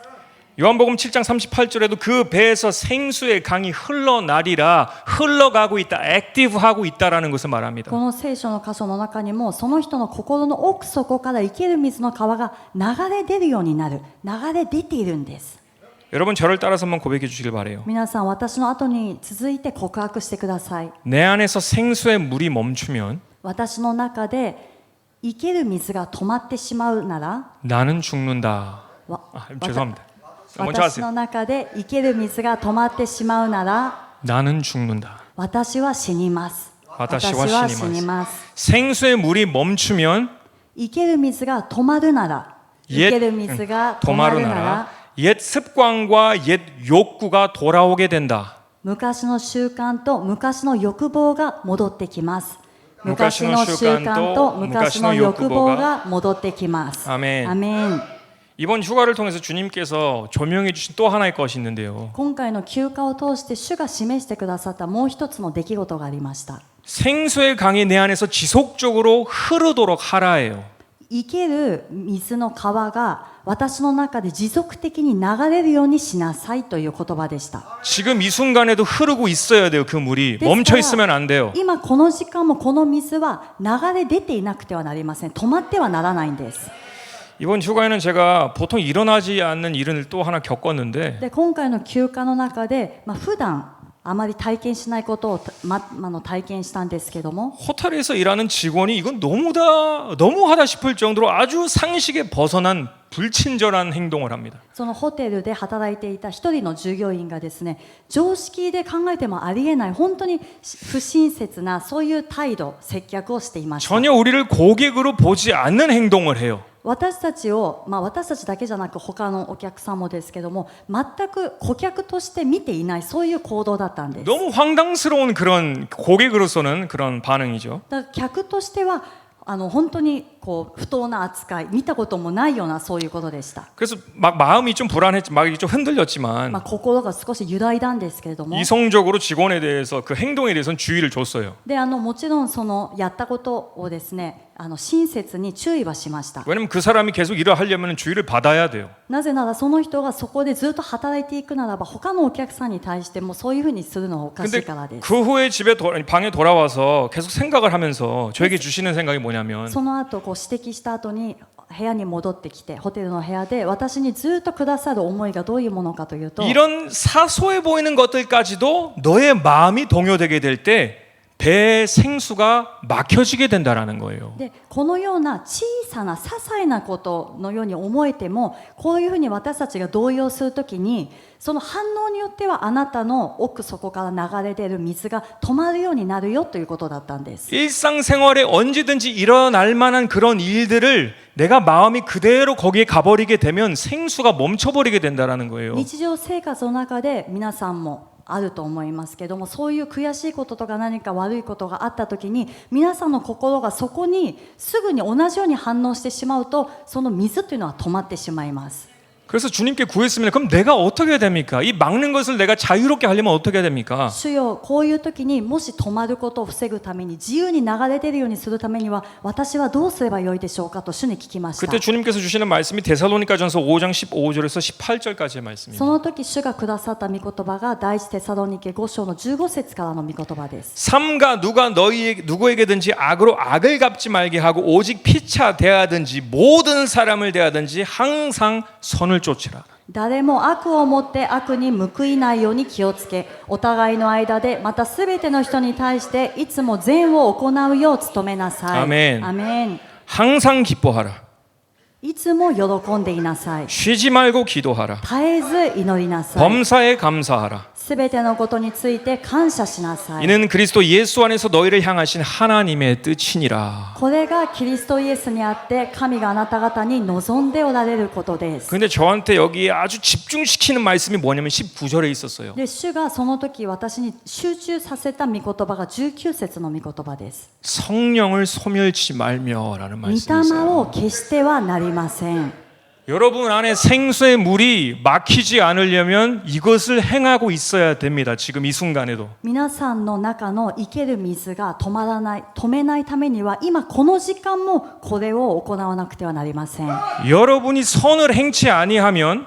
[SPEAKER 1] 요한복음 7장 38절에도 그 배에서 생수의 강이 흘러나리라 흘러가고 있다, 액티브하고 있다라는 것을 말합니다.
[SPEAKER 2] この聖書の箇所の中にもその人の心の奥底から生ける水の川が流れ出るようになる、流れ出ているんです。
[SPEAKER 1] 여러분 저를 따라서 한번 고백해 주시길 바래요.
[SPEAKER 2] 皆さん私の後に続いて告白してください。
[SPEAKER 1] 내 안에서 생수의 물이 멈추면
[SPEAKER 2] 私の中で生ける水が止まってしまうなら
[SPEAKER 1] 나는 죽는다.
[SPEAKER 2] わ
[SPEAKER 1] 죄송합니다. 먼저
[SPEAKER 2] 私
[SPEAKER 1] 하세요.
[SPEAKER 2] の中で生ける水が止まってしまうなら
[SPEAKER 1] 나는 죽는다.
[SPEAKER 2] 私は死にます。
[SPEAKER 1] 私は死にます。
[SPEAKER 2] 생수의
[SPEAKER 1] 물이 멈추면
[SPEAKER 2] 生ける水が止まるなら生ける水が止まるなら
[SPEAKER 1] 옛 습관과 옛 욕구가 돌아오게 된다.
[SPEAKER 2] 昔の習慣と昔の欲望が戻ってきます。昔の習慣と昔の欲望が戻ってきます。
[SPEAKER 1] 아멘.
[SPEAKER 2] アメン。
[SPEAKER 1] 이번 휴가를 통해서 주님께서 조명해 주신 또 하나의 것이 있는데요.
[SPEAKER 2] 今回の休暇を通して主が示してくださったもう一つの出来事がありました。
[SPEAKER 1] 생수의 강이 내 안에서 지속적으로 흐르도록 하라예요.
[SPEAKER 2] 生ける水の川が私の中で持続的に流れるようにしなさいという言葉でした。
[SPEAKER 1] 지금 이 순간에도 흐르고 있어야 돼요. 그 물이
[SPEAKER 2] 됐어요.
[SPEAKER 1] 멈춰 있으면 안 돼요.
[SPEAKER 2] 今この時間もこの水は流れ出ていなくてはなりません。止まってはならないんです。
[SPEAKER 1] 이번 휴가에는 제가 보통 일어나지 않는 일을 또 하나 겪었는데
[SPEAKER 2] で今回の休暇の中で、普段あまり体験しないことを、体験したんですけども
[SPEAKER 1] 호텔에서 일하는 직원이 이건 너무하다 싶을 정도로 아주 상식에 벗어난 불친절한 행동을 합니다.
[SPEAKER 2] そのホテルで働いていた一人の従業員がですね、常識で考えてもありえない本当に不親切なそういう態度、接客をしていました。
[SPEAKER 1] 전혀 우리를 고객으로 보지 않는 행동을 해요.
[SPEAKER 2] 私たちを、私たちだけじゃなく他のお客さんもですけども、全く顧客として見ていないそういう行動だったんです。
[SPEAKER 1] 너무 황당스러운 그런 고객으로서는 그런 반응이죠.
[SPEAKER 2] だから客としては本当にこう不当な扱い、見たこともないようなそういうことでした。
[SPEAKER 1] 그래서 막 마음이 좀 불안했지, 막 좀 흔들렸지만
[SPEAKER 2] 心が少し揺らいだんですけれども、
[SPEAKER 1] 이성적으로 직원에 대해서 그 행동에 대해서는 주의를 줬어요.
[SPEAKER 2] でもちろんそのやったことをですね、親切に注意はしました。
[SPEAKER 1] 왜냐면 그 사람이 계속 일을 하려면 주의를 받아야 돼요.
[SPEAKER 2] なぜならその人がそこでずっと働いていくならば他のお客さんに対してもそういうふうにするのはおかし
[SPEAKER 1] 근데
[SPEAKER 2] いからです。
[SPEAKER 1] 그 후에 방에 돌아와서 계속 생각을 하면서 저에게 주시는 생각이 뭐냐면
[SPEAKER 2] その後指摘した後に部屋に戻ってきてホテルの部屋で私にずっとくださる思いがどういうものかというと
[SPEAKER 1] 이런 사소해 보이는 것들까지도 너의 마음이 동요되게 될 때 배의 생수가 막혀지게 된다라는 거예요.
[SPEAKER 2] でこのような小さな些細なことのように思えてもこういうふうに私たちが動揺するときにその反応によってはあなたの奥底から流れ出る水が止まるようになるよということだったんです。
[SPEAKER 1] 일상생활에 언제든지 일어날 만한 그런 일들을 내가 마음이 그대로 거기에 가버리게 되면 생수가 멈춰버리게 된다라는 거예요.
[SPEAKER 2] 日常生活の中で皆さんもあると思いますけども、そういう悔しいこととか何か悪いことがあった時に皆さんの心がそこにすぐに同じように反応してしまうとその水というのは止まってしまいます。
[SPEAKER 1] 그래서 주님께 구했으면 그럼 내가 어떻게 해야 됩니까? 이 막는 것을 내가 자유롭게 하려면 어떻게 해야 됩니까?
[SPEAKER 2] 主よ、こういう時にもし止まることを防ぐために自由に流れ出るようにするためには私はどうすればよいでしょうかと主に聞きました。
[SPEAKER 1] 그때 주님께서 주시는 말씀이 데살로니가전서 5장 15절에서 18절까지의 말씀입니다.
[SPEAKER 2] その時主がくださった御言葉が第一テサロニケ5章の15節からの御言葉です。
[SPEAKER 1] 삼가 누가 누구에게든지 악으로 악을 갚지 말게 하고 오직 피차 대하든지 모든 사람을 대하든지 항상 선을 쫓으라.
[SPEAKER 2] 誰も悪をもって悪に報いないように気をつけ、お互いの間でまたすべての人に対していつも善を行うよう努めなさい。
[SPEAKER 1] アメン。
[SPEAKER 2] アメン。
[SPEAKER 1] 항상 기뻐하라.
[SPEAKER 2] いつも喜んでいなさい。
[SPEAKER 1] 쉬지 말고 기도하라.
[SPEAKER 2] 絶えず祈りなさい。
[SPEAKER 1] 범사에 감사하라.
[SPEAKER 2] すべてのことについて感謝しなさい。
[SPEAKER 1] 이는 그리스도 예수 안에서 너희를 향하신 하나님의 뜻이니라.
[SPEAKER 2] これがキリストイエスにあって神があなた方に望んでおられることです。
[SPEAKER 1] 근데 저한테 여기에 아주 집중시키는 말씀이 뭐냐면 19절에 있었어요.
[SPEAKER 2] で主がその時私に集中させた御言葉が19節の御言葉です。
[SPEAKER 1] 성령을 소멸치 말며라는
[SPEAKER 2] 御
[SPEAKER 1] 말씀이
[SPEAKER 2] 霊を
[SPEAKER 1] 있어요.
[SPEAKER 2] 消してはなりません。
[SPEAKER 1] 여러분 안에 생수의 물이 막히지 않으려면 이것을 행하고 있어야 됩니다. 지금 이 순간에도.
[SPEAKER 2] 皆さんの中の生ける水が止まらない、止めないためには今この時間もこれを行わなくてはなりません。
[SPEAKER 1] 여러분이 선을 행치 아니하면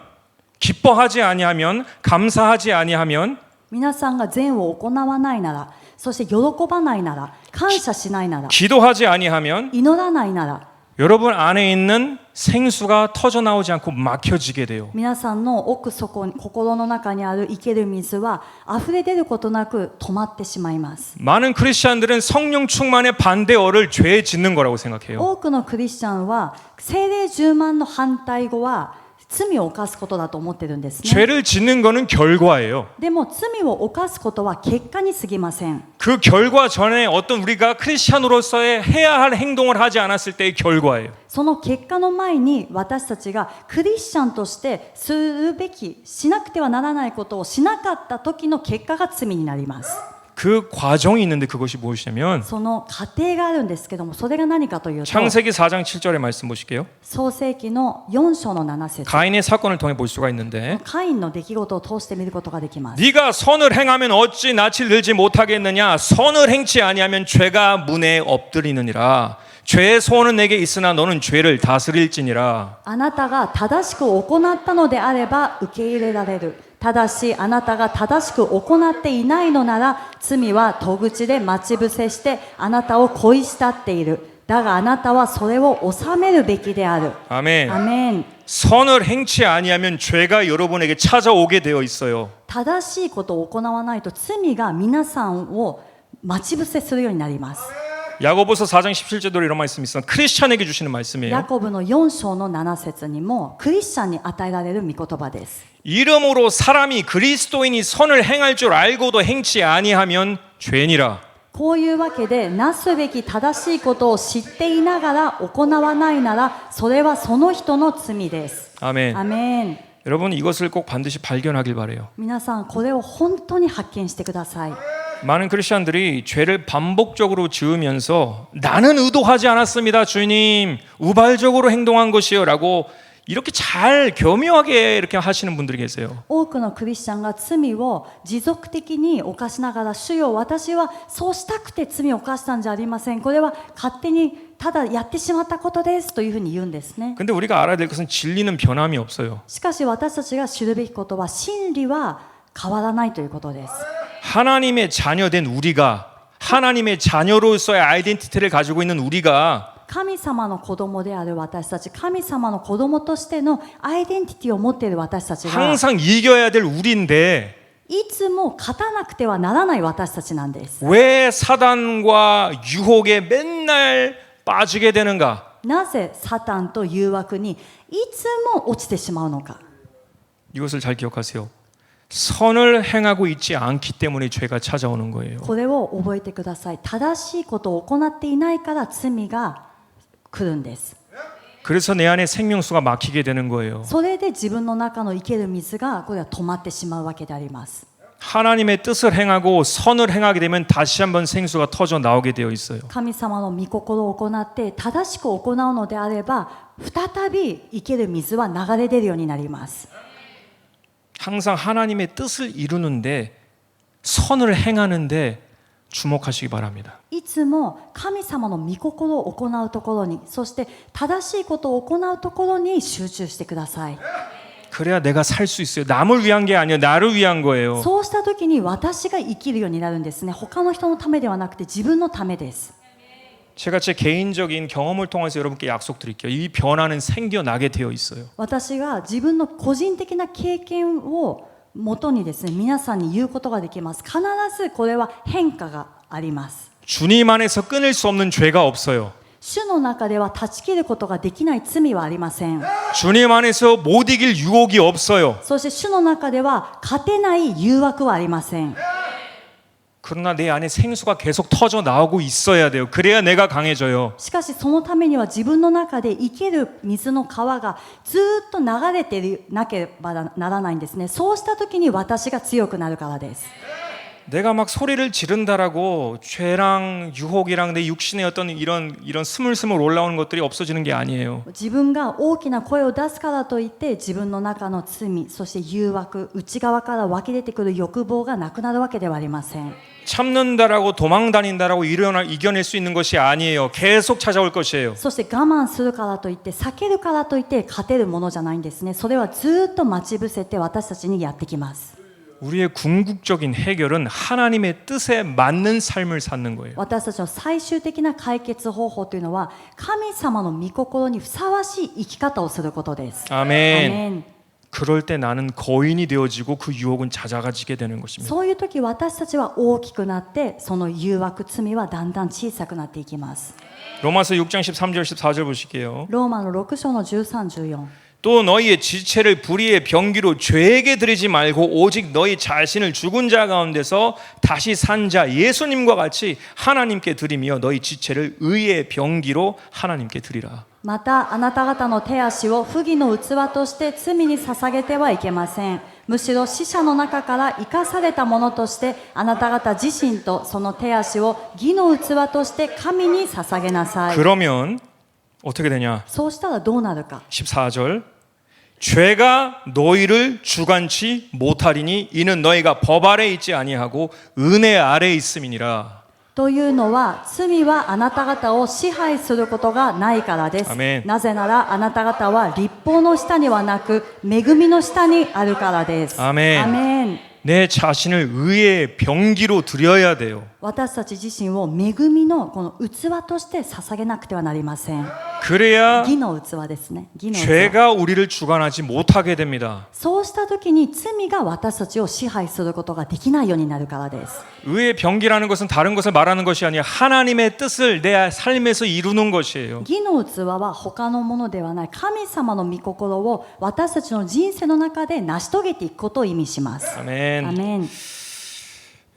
[SPEAKER 1] 기뻐하지 아니하면 감사하지 아니하면
[SPEAKER 2] 皆さんが善を行わないなら、そして喜ばないなら、感謝しないなら、
[SPEAKER 1] 기도하지 아니하면
[SPEAKER 2] 祈らないなら、
[SPEAKER 1] 여러분 안에 있는 생수가 터져 나오지 않고 막혀지게 돼요.
[SPEAKER 2] 皆さんの奥底に心の中にある生ける水は溢れ出ることなく止まってしまいます。
[SPEAKER 1] 많은 크리스천들은 성령 충만의 반대어를 죄 짓는 거라고 생각해요.
[SPEAKER 2] 多くのクリスチャンは聖霊充満の反対語は罪を犯すことだと思ってるんですね。
[SPEAKER 1] 죄를 짓는 거는 결과예요.
[SPEAKER 2] でも罪を犯すことは結果に過ぎません。
[SPEAKER 1] 그 결과 전에 어떤 우리가 크리스천으로서의 해야 할 행동을 하지 않았을 때의 결과예요.
[SPEAKER 2] その結果の前に私たちがクリスチャンとしてするべきしなくてはならないことをしなかった時の結果が罪になります。
[SPEAKER 1] 그 과정이 있는데 그것이 무엇이냐면
[SPEAKER 2] その過程があるんですけども、それが何かというと
[SPEAKER 1] 창세기 4장 7절의 말씀 보실게요.
[SPEAKER 2] 創世記の4章の7節
[SPEAKER 1] 가인의 사건을 통해 볼 수가 있는데
[SPEAKER 2] カインの出来事を通して見ることができます。
[SPEAKER 1] 네가 선을 행하면 어찌 낯을 들지 못하겠느냐 선을 행치 아니하면 죄가 문에 엎드리느니라 죄의 소원은 내게 있으나 너는 죄를 다스릴지니라.
[SPEAKER 2] あなたが正しく行ったのであれば受け入れられる。ただしあなたが正しく行っていないのなら罪は戸口で待ち伏せしてあなたを恋したっている。だがあなたはそれを収めるべきである。
[SPEAKER 1] 아멘.
[SPEAKER 2] アメン。
[SPEAKER 1] 선을 행치 아니하면 죄가 여러분에게 찾아오게 되어 있어요.
[SPEAKER 2] 正しいことを行わないと罪が皆さんを待ち伏せするようになります。
[SPEAKER 1] 야고보서 4장 17절도 이런 말씀이 있어요. 크리스찬에게 주시는
[SPEAKER 2] ヤ
[SPEAKER 1] 말씀이에요.
[SPEAKER 2] コブの4章の7節にもクリスチャンに与えられる御言葉です。
[SPEAKER 1] 이름으로 사람이 그리스도인이 선을 행할 줄 알고도 행치 아니하면 죄니라.
[SPEAKER 2] こういうわけでなすべき正しいことを知っていながら行わないならそれはその人の罪です。
[SPEAKER 1] 아멘.
[SPEAKER 2] アメン。
[SPEAKER 1] 여러분 이것을 꼭 반드시 발견하길 바래요.
[SPEAKER 2] 皆さんこれを本当に発見してください。
[SPEAKER 1] 많은 크리스천들이 죄를 반복적으로 지으면서 나는 의도하지 않았습니다, 주님. 우발적으로 행동한 것이요라고 이렇게 잘 교묘하게 이렇게 하시는 분들이 계세요.
[SPEAKER 2] 多くのクリスチャンが罪を持続的に犯しながら主よ私はそうしたくて罪を犯したんじゃありません。これは勝手にただやってしまったことですというふうに言うんですね。
[SPEAKER 1] 근데 우리가 알아야 될 것은 진리는 변함이 없어요.
[SPEAKER 2] しかし私たちが知るべきことは真理は変わらないということです。
[SPEAKER 1] 하나님의 자녀된 우리가 하나님의 자녀로서의 아이덴티티를 가지고 있는 우리가
[SPEAKER 2] 神様の子供である私たち、神様の子供としてのアイデンティティを持っている私たちが
[SPEAKER 1] 항상 이겨야 될 우리인데
[SPEAKER 2] いつも勝たなくてはならない私たちなんです。
[SPEAKER 1] 왜 사단과 유혹에 맨날 빠지게 되는가?
[SPEAKER 2] なぜサタンと誘惑にいつも落ちてしまうのか。
[SPEAKER 1] 이것을 잘 기억하세요. 선을 행하고 있지 않기 때문에 죄가 찾아오는 거예요.
[SPEAKER 2] これを覚えてください。正しいことを行っていないから罪が来るんです。
[SPEAKER 1] 그래서 내 안에 생명수가 막히게 되는 거예요.
[SPEAKER 2] それで自分の中の生ける水がこれは止まってしまうわけであります。
[SPEAKER 1] 하나님의 뜻을 행하고 선을 행하게 되면 다시 한번 생수가 터져 나오게 되어 있어요.
[SPEAKER 2] 神様の御心を行って正しく行うのであれば再び生ける水は流れ出るようになります。
[SPEAKER 1] 항상 하나님의 뜻을 이루는데 선을 행하는데 주목하시기 바랍니다.
[SPEAKER 2] いつも神様の御心を行うところに、そして正しいことを行うところに集中してください。
[SPEAKER 1] 그래야 내가 살 수 있어요. 남을 위한 게 아니에요. 나를 위한 거예요.
[SPEAKER 2] そうした時に私が生きるようになるんですね。他の人のためではなくて自分のためです。
[SPEAKER 1] 제가 제 개인적인 경험을 통해서 여러분께 약속드릴게요. 이 변화는 생겨나게 되어 있어요.
[SPEAKER 2] 私が自分の個人的な経験をもとにですね、皆さんに言うことができます。必ずこれは変化があります。
[SPEAKER 1] 주님 안에서 끊을 수 없는 죄가 없어요.
[SPEAKER 2] 主の中では断ち切ることができない罪はありません。
[SPEAKER 1] 주님 안에서 못 이길 유혹이 없어요.
[SPEAKER 2] そして主の中では勝てない誘惑はありません。
[SPEAKER 1] 그러나 내 안에 생수가 계속 터져 나오고 있어야 돼요. 그래야 내가 강해져요.
[SPEAKER 2] しかしそのためには自分の中で生ける水の川がずっと流れてなければならないんですね。そうした時に私が強くなるからです。
[SPEAKER 1] 내가 막 소리를 지른다라고 죄랑 유혹이랑 내 육신의 어떤 이런 스물스물 올라오는 것들이 없어지는 게 아니에요.
[SPEAKER 2] 自分が大きな声を出すからといって自分の中の罪、そして誘惑、内側から湧き出てくる欲望がなくなるわけではありません。
[SPEAKER 1] 참는다라고 도망다닌다라고 이겨낼 수 있는 것이 아니에요. 계속 찾아올 것이에요.
[SPEAKER 2] そして我慢するからといって避けるからといって勝てるものじゃないんですね。それはずっと待ち伏せて私たちにやってきます。
[SPEAKER 1] 우리의 궁극적인 해결은 하나님의 뜻에 맞는 삶을 사는 거예요.
[SPEAKER 2] 私たちの最終的な解決方法というのは神様の御心にふさわしい生き方をすることです。
[SPEAKER 1] 아멘. 그럴 때 나는 거인이 되어지고 그 유혹은 잦아가지게 되는 것입니다.
[SPEAKER 2] そういう時私たちは大きくなってその誘惑罪はだんだん小さくなっていきます。
[SPEAKER 1] 로마서 6장 13절 14절 보실게요.
[SPEAKER 2] ローマの6章の13、14
[SPEAKER 1] 또 너희의 지체를 불의의 병기로 죄에게 드리지 말고 오직 너희 자신을 죽은 자 가운데서 다시 산 자 예수님과 같이 하나님께 드리며 너희 지체를 의의 병기로 하나님께 드리라.
[SPEAKER 2] またあなた方の手足を不義の器として罪に捧げてはいけません。むしろ死者の中から生かされたものとしてあなた方自身とその手足を義の器として神に捧げなさい。
[SPEAKER 1] 그러면 어떻게 되냐?
[SPEAKER 2] そうしたらどうなるか。
[SPEAKER 1] 14절 죄가 너희를 주관치 못하리니 이는 너희가 법 아래 있지 아니하고 은혜 아래 있음이니라.
[SPEAKER 2] というのは罪はあなた方を支配することがないからです。
[SPEAKER 1] アメン。
[SPEAKER 2] なぜならあなた方は律法の下にはなく恵みの下にあるからです。
[SPEAKER 1] アメン。
[SPEAKER 2] アメン。
[SPEAKER 1] 내 자신을 의의 병기로 드려야 돼요.
[SPEAKER 2] 私たち自身を恵みのこの器として捧げなくてはなりません。
[SPEAKER 1] 그래야
[SPEAKER 2] 義の器ですね。義の器。
[SPEAKER 1] 죄가 우리를 주관하지 못하게 됩니다.
[SPEAKER 2] そうした時に罪が私たちを支配することができないようになるからです。
[SPEAKER 1] 의의 병기라는 것은 다른 것을 말하는 것이 아니라 하나님의 뜻을 내 삶에서 이루는 것이에요.
[SPEAKER 2] 義の器は他のものではない神様の御心を私たちの人生の中で成し遂げていくことを意味します。
[SPEAKER 1] 아멘.
[SPEAKER 2] アメン。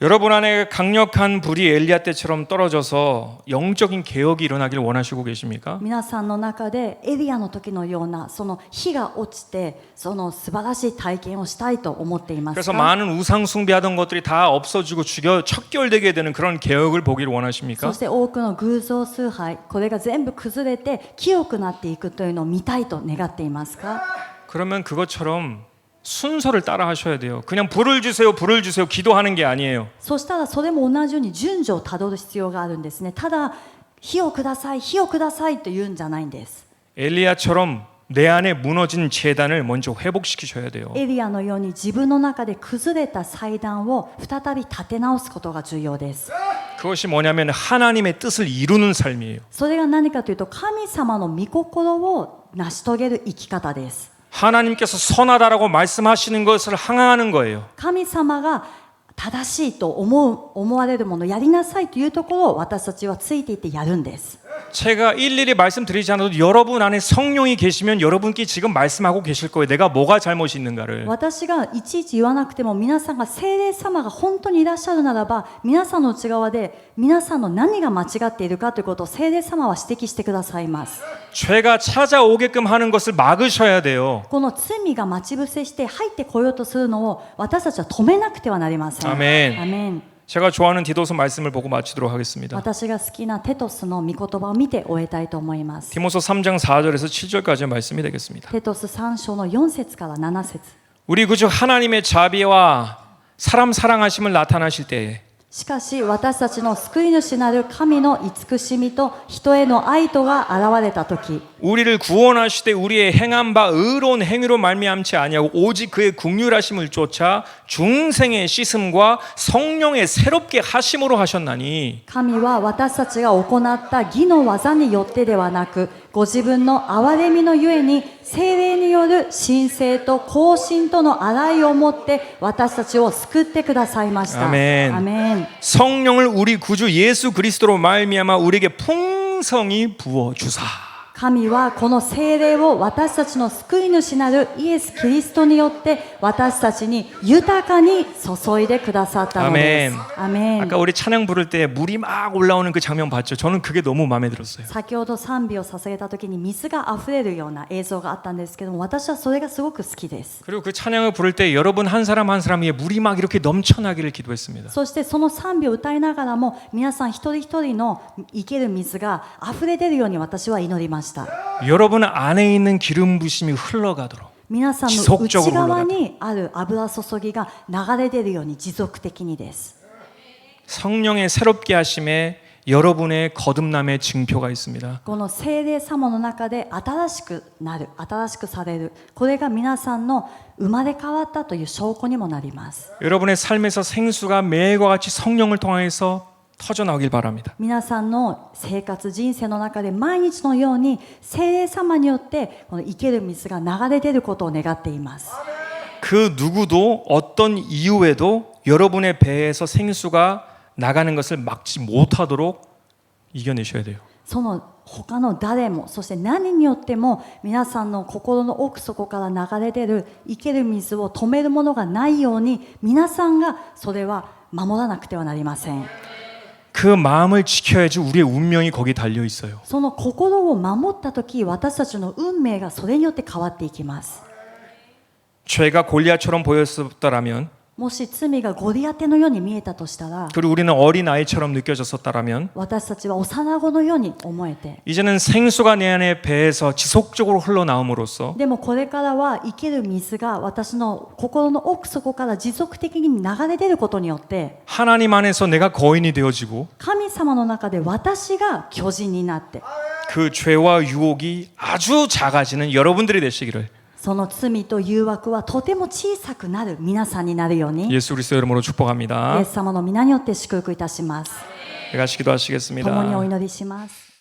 [SPEAKER 1] 여러분 안에 강력한 불이 엘리야 때처럼 떨어져서 영적인 개혁이 일어나기를 원하시고 계십니까?
[SPEAKER 2] 皆さんの中でエリアの時のようなその火が落ちてその素晴らしい体験をしたいと思っています
[SPEAKER 1] 그래서
[SPEAKER 2] か？
[SPEAKER 1] 많은 우상 숭배하던 것들이 다 없어지고 척결되게 되는 그런 개혁을 보기를 원하십니까?
[SPEAKER 2] そして多くの偶像崇拝これが全部崩れて清くなっていくというのを見たいと願っていますか？
[SPEAKER 1] 그러면 그것처럼 순서를 따라 하셔야 돼요. 그냥 불을 주세요, 불을 주세요 기도하는 게 아니에요.
[SPEAKER 2] そしたらそれも同じように順序をたどる必要があるんですね。ただ火をください火をくださいと言うんじゃないんです。
[SPEAKER 1] 엘리야처럼 내 안에 무너진 제단을 먼저 회복시키셔야 돼요.
[SPEAKER 2] エリアのように自分の中で崩れた祭壇を再び立て直すことが重要です。
[SPEAKER 1] 그것이 뭐냐면 하나님의 뜻을 이루는 삶이에요.
[SPEAKER 2] それが何かというと神様の御心を成し遂げる生き方です。
[SPEAKER 1] 하나님께서 선하다라고 말씀하시는 것을 항항하는 거예요.
[SPEAKER 2] 神様が正しいと思われるものをやりなさいというところを私たちはついていってやるんです。
[SPEAKER 1] 제가 일일이 말씀드리지 않아도 여러분 안에 성령이 계시면 여러분께 지금 말씀하고 계실 거예요. 내가 뭐가 잘못이 있는가를.
[SPEAKER 2] 私がいちいち言わなくても皆さんが聖霊様が本当にいらっしゃるならば皆さんの内側で皆さんの何が間違っているかということを聖霊様は指摘してくださいます。
[SPEAKER 1] 죄가 찾아오게끔 하는 것을 막으셔야 돼요.
[SPEAKER 2] この罪が待ち伏せして入ってこようとするのを私たちは止めなくてはなりません。
[SPEAKER 1] アメン。
[SPEAKER 2] アメン。
[SPEAKER 1] 제가 좋아하는 디도서 말씀을 보고 마치도록 하겠습니다.
[SPEAKER 2] 私が好きなテトスの御言葉を見て終えたいと思います。
[SPEAKER 1] 디모서 3장 4절에서 7절까지의 말씀이 되겠습니다.
[SPEAKER 2] テトス3章の4節から7節
[SPEAKER 1] 우리 구주 하나님의 자비와 사람 사랑하심을 나타나실 때에
[SPEAKER 2] しかし私たちの救い主なる神の慈しみと人への愛とが現れた時
[SPEAKER 1] 우리를 구원하실 때 우리의 행한 바 의로운 행위로 말미암지 아니하고 오직 그의 긍휼하심을 쫓아 중생의 씻음과 성령의 새롭게 하심으로 하셨나니
[SPEAKER 2] 神は私たちが行った義の技によってではなくご自分の憐れみのゆえに聖霊による神聖と更新との洗いをもって私たちを救ってくださいました。
[SPEAKER 1] アメン。
[SPEAKER 2] アメン。
[SPEAKER 1] 성령을 우리 구주 예수 그리스도로 말미암아 우리에게 풍성히 부어 주사
[SPEAKER 2] 神はこの聖霊を私たちの救い主なるイエス・キリストによって私たちに豊かに注いでくださったのです。アメン。
[SPEAKER 1] 아까 우리 찬양 부를 때 물이 막 올라오는 그 장면 봤죠? 저는 그게 너무 마음에 들었어요.
[SPEAKER 2] 先ほど賛美を捧げた時に水があふれるような映像があったんですけども私はそれがすごく好きです。
[SPEAKER 1] 그리고 그 찬양을 부를 때 여러분 한 사람 한 사람 위에 물이 막 이렇게 넘쳐나기를 기도했습니다.
[SPEAKER 2] そしてその賛美を歌いながらも皆さん一人一人の生ける水があふれ出るように私は祈りました。
[SPEAKER 1] 여러분 안에 있는 기름 부심이 흘러가도록
[SPEAKER 2] 皆さんの内側にある油注ぎが流れ出るように持続的にです。
[SPEAKER 1] 성령의 새롭게 하심에 여러분의 거듭남의 징표가 있습니다.
[SPEAKER 2] この聖霊様の中で新しくなる、新しくされる、これが皆さんの生まれ変わったという証拠にもなります。
[SPEAKER 1] 여러분의 삶에서 생수가 매일과 같이 성령을 통해서 터져 나오길 바랍니다.
[SPEAKER 2] 皆さんの生活人生の中で毎日のように聖霊様によってこの生ける水が流れ出ることを願っています。
[SPEAKER 1] 그 누구도 어떤 이유에도 여러분의 배에서 생수가 나가는 것을 막지 못하도록 이겨내셔야 돼요.
[SPEAKER 2] その他の誰も、そして何によっても皆さんの心の奥底から流れ出る生ける水を止めるものがないように、皆さんがそれは守らなくてはなりません。
[SPEAKER 1] 그 마음을 지켜야지 우리의 운명이 거기 달려 있어요.
[SPEAKER 2] その心を守ったとき、私たちの運命がそれによって変わっていきます。
[SPEAKER 1] 죄가 골리앗처럼 보였었다라면
[SPEAKER 2] もし罪がゴリアテのように見えたとしたら、
[SPEAKER 1] 그리고 우리는 어린 아이처럼 느껴졌었다라면
[SPEAKER 2] 私たちは幼子のように思えて、
[SPEAKER 1] 이제는 생수가 내 안에 배에서 지속적으로 흘러나옴으로써
[SPEAKER 2] でもこれからは生ける水が私の心の奥底から持続的に流れ出ることによって、
[SPEAKER 1] 하나님 안에서 내가 거인이 되어지고
[SPEAKER 2] 神様の中で私が巨人になって、
[SPEAKER 1] 그 죄와 유혹이 아주 작아지는 여러분들이 되시기를
[SPEAKER 2] その罪と誘惑はとても小さくなる皆さんになるように、
[SPEAKER 1] 예수 그리스도 이름으로
[SPEAKER 2] イ
[SPEAKER 1] 축복합니다.
[SPEAKER 2] エス様の皆によって祝福いたします。
[SPEAKER 1] 내가 기도하시겠습니다.
[SPEAKER 2] 共にお祈りします。